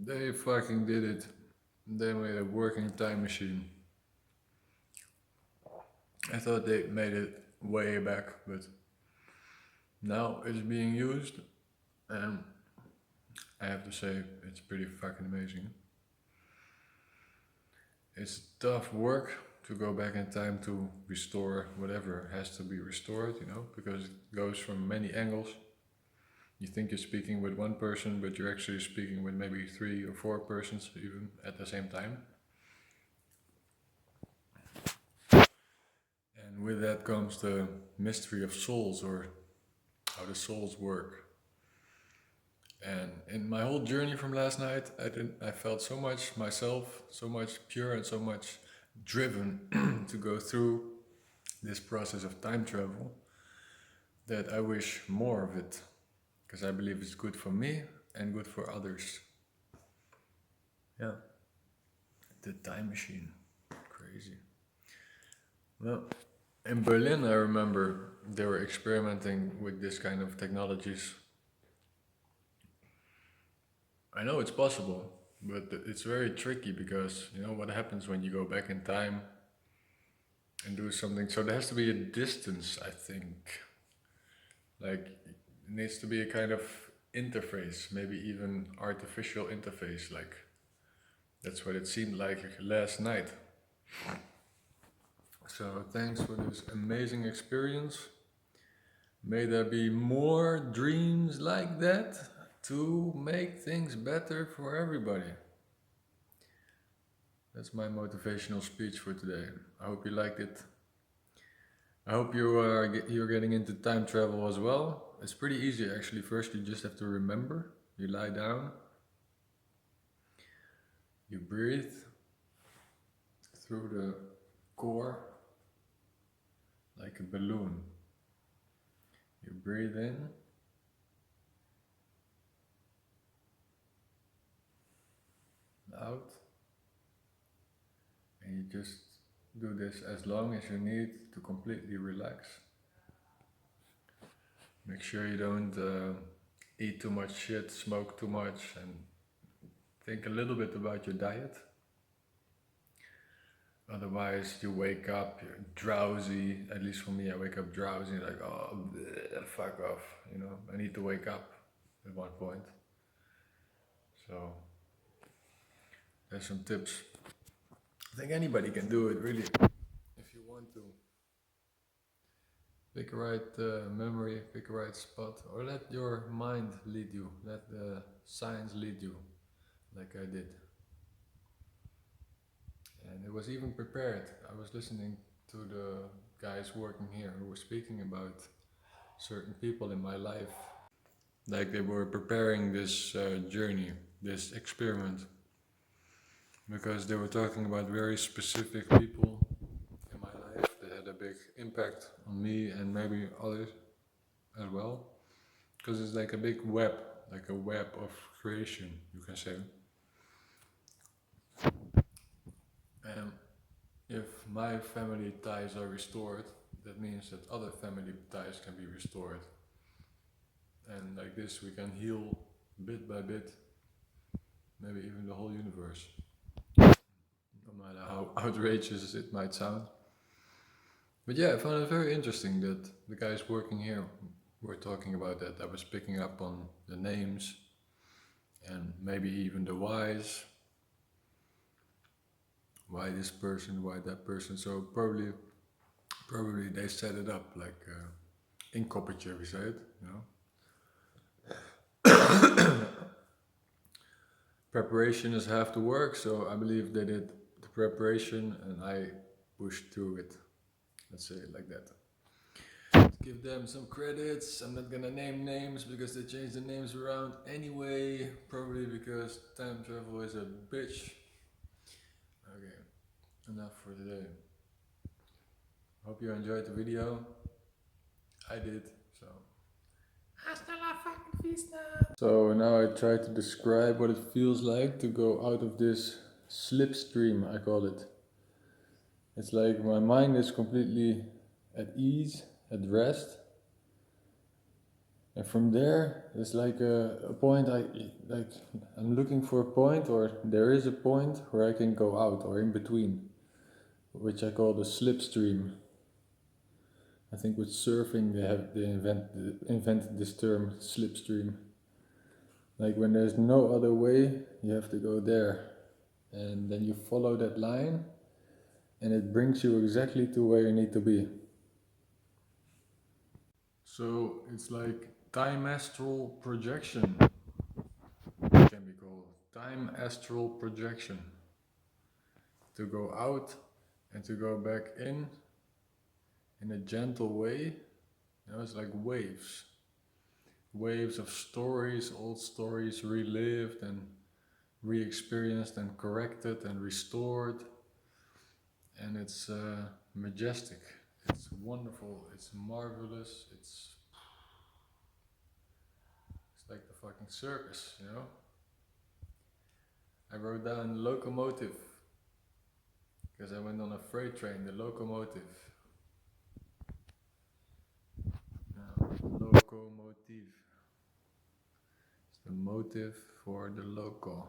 They fucking did it. They made a working time machine. I thought they made it way back, but now it's being used, and I have to say it's pretty fucking amazing. It's tough work to go back in time to restore whatever has to be restored, because it goes from many angles. You think you're speaking with one person, but you're actually speaking with maybe 3 or 4 persons even at the same time. And with that comes the mystery of souls, or how the souls work. And in my whole journey from last night, I felt so much myself, so much pure and so much driven to go through this process of time travel, that I wish more of it, because I believe it's good for me and good for others. Yeah, the time machine, crazy. Well, in Berlin, I remember they were experimenting with this kind of technologies. I know it's possible, but it's very tricky because you know what happens when you go back in time and do something. So there has to be a distance, I think. Like, it needs to be a kind of interface, maybe even artificial interface. Like, that's what it seemed like last night. So thanks for this amazing experience. May there be more dreams like that to make things better for everybody. That's my motivational speech for today. I hope you liked it. I hope you're getting into time travel as well. It's pretty easy actually. First, you just have to remember. You lie down. You breathe through the core like a balloon. You breathe in. Out. And you just do this as long as you need to completely relax. Make sure you don't eat too much shit, smoke too much, and think a little bit about your diet. Otherwise, you wake up, you're drowsy. At least for me, I wake up drowsy, like, oh, bleh, fuck off. I need to wake up at one point. So, there's some tips. I think anybody can do it, really, if you want to. Pick a right memory, pick a right spot, or let your mind lead you. Let the science lead you, like I did. And it was even prepared. I was listening to the guys working here who were speaking about certain people in my life. Like they were preparing this journey, this experiment. Because they were talking about very specific people in my life that had a big impact on me and maybe others as well. Because it's like a big web, like a web of creation, you can say. And if my family ties are restored, that means that other family ties can be restored. And like this, we can heal bit by bit, maybe even the whole universe. No matter how outrageous it might sound. But yeah, I found it very interesting that the guys working here were talking about that. I was picking up on the names and maybe even the whys. Why this person, why that person. So probably they set it up like in Koppertje, we say it. Preparation is half the work, so I believe they did the preparation and I pushed through it. Let's say it like that. Let's give them some credits. I'm not gonna name names because they changed the names around anyway. Probably because time travel is a bitch. Okay, enough for today. Hope you enjoyed the video. I did, so. Hasta la fucking vista. So now I try to describe what it feels like to go out of this slipstream, I call it. It's like my mind is completely at ease, at rest. And from there, it's like a point. I'm looking for a point, or there is a point where I can go out, or in between, which I call the slipstream. I think with surfing they invented this term slipstream. Like when there's no other way, you have to go there, and then you follow that line, and it brings you exactly to where you need to be. So it's like time astral projection, it can be called time astral projection. To go out and to go back in a gentle way. It's like waves of stories, old stories relived and re-experienced and corrected and restored, and it's majestic. It's wonderful. It's marvelous. It's like the fucking circus. I wrote down locomotive because I went on a freight train. The locomotive. Locomotive. It's the motive for the loco.